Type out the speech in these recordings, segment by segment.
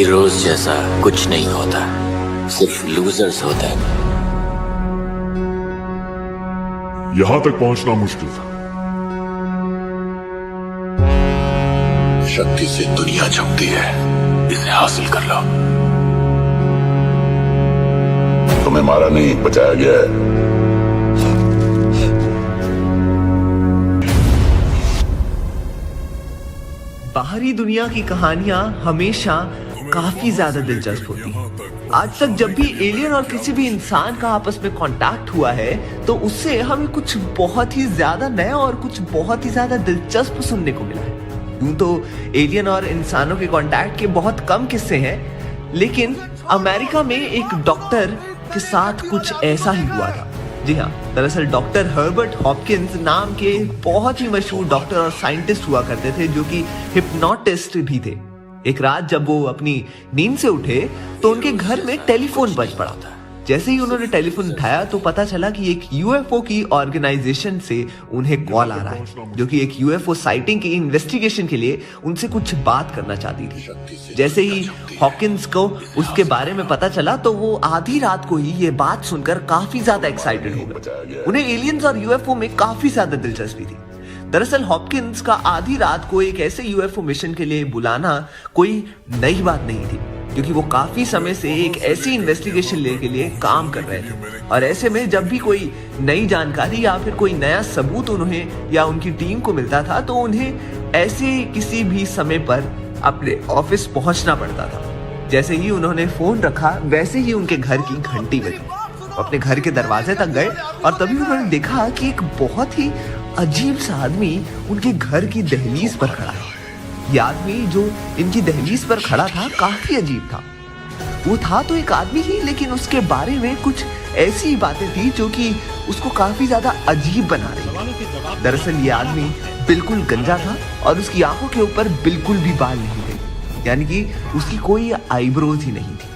Heroes जैसा कुछ नहीं होता, सिर्फ लूजर्स होते हैं। यहां तक पहुंचना मुश्किल था। शक्ति से दुनिया झुकती है, इसे हासिल कर लो। तुम्हें मारा नहीं, बचाया गया है। बाहरी दुनिया की कहानियां हमेशा काफी ज्यादा दिलचस्प होती हैं। आज तक जब भी एलियन और किसी भी इंसान का आपस में कांटेक्ट हुआ है तो उससे हमें कुछ बहुत ही ज्यादा नया और कुछ बहुत ही ज्यादा दिलचस्प सुनने को मिला है। यूं तो एलियन और इंसानों के कांटेक्ट के बहुत कम किस्से हैं, लेकिन अमेरिका में एक डॉक्टर के साथ कुछ ऐसा ही हुआ था। जी हाँ, दरअसल डॉक्टर हर्बर्ट हॉपकिंस नाम के बहुत ही मशहूर डॉक्टर और साइंटिस्ट हुआ करते थे, जो कि हिप्नोटिस्ट भी थे। एक रात जब वो अपनी नींद से उठे तो उनके घर में टेलीफोन बज पड़ा था। जैसे ही उन्होंने टेलीफोन उठाया तो पता चला कि एक यूएफओ की ऑर्गेनाइजेशन से उन्हें कॉल आ रहा है, जो कि एक यूएफओ साइटिंग की इन्वेस्टिगेशन के लिए उनसे कुछ बात करना चाहती थी। जैसे ही हॉकिंस को उसके बारे में पता चला तो वो आधी रात को ही ये बात सुनकर काफी ज्यादा एक्साइटेड हो गए। उन्हें एलियंस और यूएफओ में काफी ज्यादा दिलचस्पी थी। दरअसल हॉपकिंस का आधी रात को एक ऐसे यूएफओ मिशन के लिए बुलाना कोई नई बात नहीं थी, क्योंकि वो काफी समय से एक ऐसी इन्वेस्टिगेशन के लिए काम कर रहे थे। और ऐसे में जब भी कोई नई जानकारी या फिर कोई नया सबूत उन्हें या उनकी टीम को मिलता था तो उन्हें ऐसे किसी भी समय पर अपने ऑफिस पहुंचना पड़ता था। जैसे ही उन्होंने फोन रखा वैसे ही उनके घर की घंटी बजी। अपने घर के दरवाजे तक गए और तभी उन्होंने देखा कि एक बहुत ही अजीब सा आदमी उनके घर की दहलीज पर खड़ा है। ये आदमी जो इनकी दहलीज पर खड़ा था काफी अजीब था। वो था तो एक आदमी ही, लेकिन उसके बारे में कुछ ऐसी बातें थी जो कि उसको काफी ज्यादा अजीब बना रही थी। दरअसल ये आदमी बिल्कुल गंजा था और उसकी आंखों के ऊपर बिल्कुल भी बाल नहीं थे, यानी कि उसकी कोई आईब्रोज ही नहीं थी।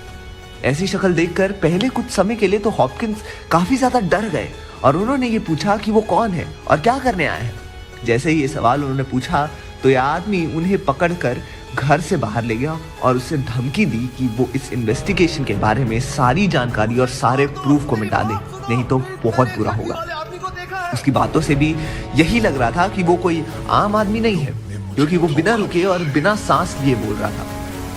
ऐसी शक्ल देखकर पहले कुछ समय के लिए तो हॉपकिंस काफी ज्यादा डर गए और उन्होंने ये पूछा कि वो कौन है और क्या करने आए हैं। जैसे ही ये सवाल उन्होंने पूछा तो यह आदमी उन्हें पकड़कर घर से बाहर ले गया और उससे धमकी दी कि वो इस इन्वेस्टिगेशन के बारे में सारी जानकारी और सारे प्रूफ को मिटा दे, नहीं तो बहुत बुरा होगा। उसकी बातों से भी यही लग रहा था कि वो कोई आम आदमी नहीं है, क्योंकि वो बिना रुके और बिना सांस लिए बोल रहा था।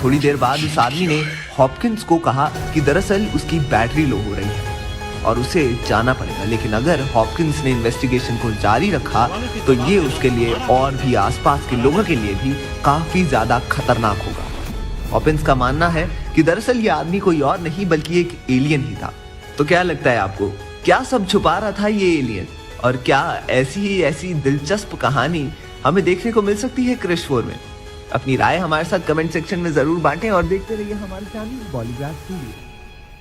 थोड़ी देर बाद उस आदमी ने हॉपकिंस को कहा कि दरअसल उसकी बैटरी लो हो रही है और उसे जाना पड़ेगा, लेकिन अगर हॉपकिंस ने इन्वेस्टिगेशन को जारी रखा तो ये उसके लिए और भी आसपास के लोगों के लिए भी काफी ज्यादा खतरनाक होगा। हॉपकिंस का मानना है कि दरअसल ये आदमी कोई और नहीं बल्कि एक एलियन ही था। तो क्या लगता है आपको, क्या सब छुपा रहा था ये एलियन, और क्या ऐसी दिलचस्प कहानी हमें देखने को मिल सकती है क्रिश 4 में? अपनी राय हमारे साथ कमेंट सेक्शन में जरूर बांटें और देखते रहिए हमारे चैनल बॉलीग्राफ स्टूडियो।